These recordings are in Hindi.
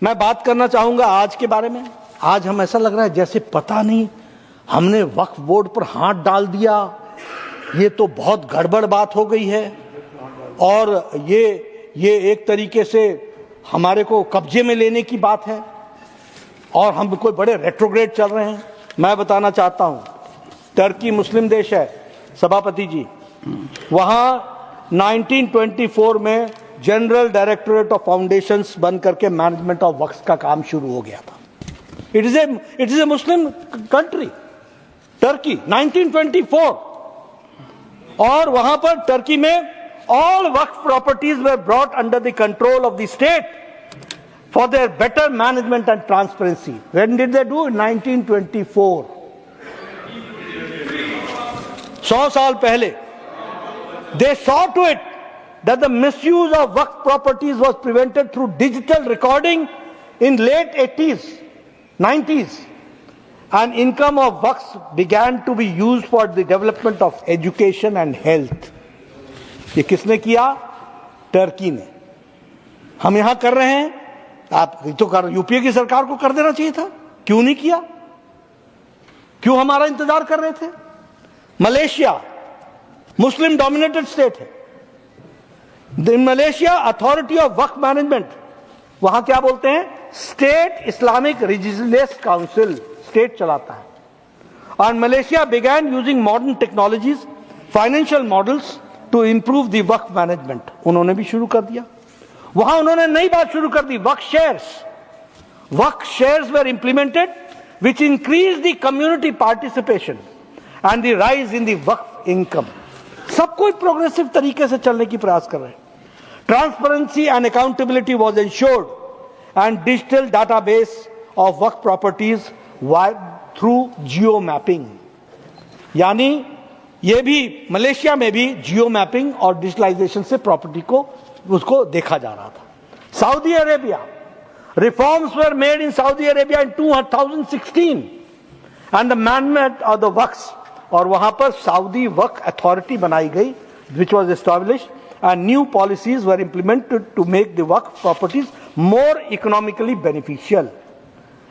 मैं बात करना चाहूंगा आज के बारे में। आज हम ऐसा लग रहा है जैसे पता नहीं हमने वक्फ बोर्ड पर हाथ डाल दिया, ये तो बहुत गड़बड़ बात हो गई है और ये एक तरीके से हमारे को कब्जे में लेने की बात है और हम कोई बड़े रेट्रोग्रेड चल रहे हैं। मैं बताना चाहता हूं, टर्की मुस्लिम देश है सभापति जी, वहां 1924 में जनरल डायरेक्टोरेट ऑफ फाउंडेशंस बन करके मैनेजमेंट ऑफ वक्फ का काम शुरू हो गया था। It is a Muslim country Turkey, 1924, और वहां पर टर्की में all Waqf properties were brought under the control of the state for their better management and transparency. When did they do? 1924, 100 साल पहले। They saw to it that the misuse of waqf properties was prevented through digital recording in late 80s, 90s, and income of waqf began to be used for the development of education and health. ये किसने किया? टर्की ने। हम यहां कर रहे हैं, आप तो कर, यूपीए की सरकार को कर देना चाहिए था, क्यों नहीं किया? क्यों हमारा इंतजार कर रहे थे? मलेशिया मुस्लिम डोमिनेटेड स्टेट है। In Malaysia authority of waqf management, वहां क्या बोलते हैं? State Islamic religious council, state चलाता है। और Malaysia began using modern technologies, financial models to improve the waqf management. उन्होंने भी शुरू कर दिया। वहां उन्होंने नई बात शुरू कर दी, waqf shares. Waqf shares were implemented which increase the community participation and the rise in the waqf income. सब कोई प्रोग्रेसिव तरीके से चलने की प्रयास कर रहे हैं। Transparency and accountability was ensured and digital database of waqf properties through geo mapping. यानी ये भी मलेशिया में भी जियो मैपिंग और डिजिटलाइजेशन से प्रॉपर्टी को उसको देखा जा रहा था। Saudi Arabia, reforms were made in Saudi Arabia in 2016 and the management of the waqf, और वहां पर सऊदी वक्फ अथॉरिटी बनाई गई which was established and new policies were implemented to make the waqf properties more economically beneficial.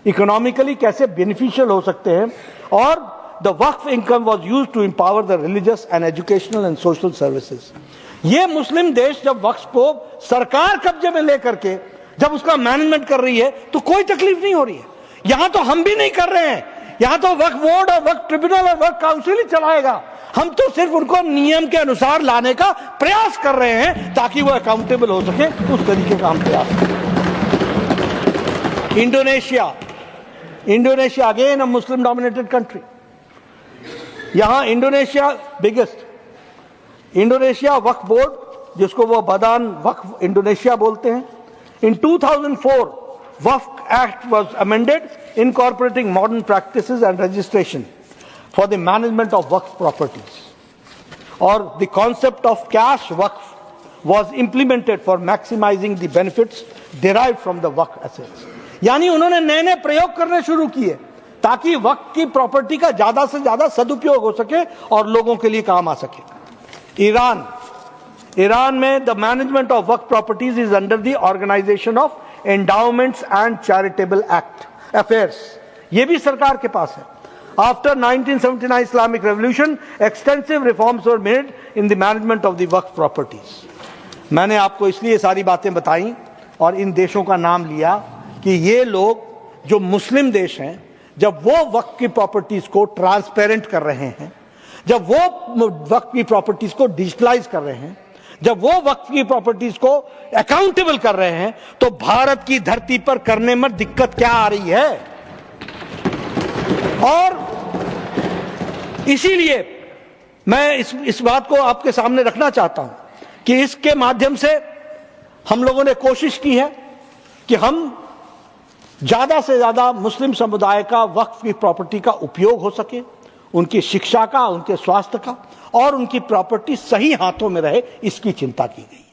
Economically कैसे बेनिफिशियल हो सकते हैं, और the waqf income was used to empower the religious and educational and social services. ये मुस्लिम देश जब वक्फ को सरकार कब्जे में लेकर के जब उसका मैनेजमेंट कर रही है तो कोई तकलीफ नहीं हो रही है। यहां तो हम भी नहीं कर रहे हैं, यहां तो वक्फ बोर्ड और वक्फ ट्रिब्यूनल और वक्फ काउंसिल ही चलाएगा। हम तो सिर्फ उनको नियम के अनुसार लाने का प्रयास कर रहे हैं ताकि वो अकाउंटेबल हो सके, उस तरीके का हम प्रयास करें। Indonesia again a Muslim dominated country. यहां इंडोनेशिया बिगेस्ट, इंडोनेशिया वक्फ बोर्ड जिसको वो बदान वक्फ इंडोनेशिया बोलते हैं। इन 2004 Waqf Act was amended, incorporating modern practices and registration for the management of waqf properties. Or the concept of cash waqf was implemented for maximizing the benefits derived from the waqf assets. यानी उन्होंने नए नए प्रयोग करने शुरू किए ताकि वक्फ की प्रॉपर्टी का ज्यादा से ज्यादा सदुपयोग हो सके और लोगों के लिए काम आ सके। ईरान में the management of waqf properties is under the organization of endowments and charitable act affairs. ये भी सरकार के पास है। After 1979 Islamic revolution extensive reforms were made in the management of the waqf properties. मैंने आपको इसलिए सारी बातें बताई और इन देशों का नाम लिया कि ये लोग जो मुस्लिम देश हैं, जब वो वक्फ की प्रॉपर्टीज को ट्रांसपेरेंट कर रहे हैं, जब वो वक्फ की प्रॉपर्टीज को डिजिटलाइज कर रहे हैं, जब वो वक्फ की प्रॉपर्टीज को अकाउंटेबल कर रहे हैं, तो भारत की धरती पर करने में दिक्कत क्या आ रही है। और इसीलिए मैं इस बात को आपके सामने रखना चाहता हूं कि इसके माध्यम से हम लोगों ने कोशिश की है कि हम ज्यादा से ज्यादा मुस्लिम समुदाय का वक्फ की प्रॉपर्टी का उपयोग हो सके, उनकी शिक्षा का, उनके स्वास्थ्य का, और उनकी प्रॉपर्टी सही हाथों में रहे, इसकी चिंता की गई।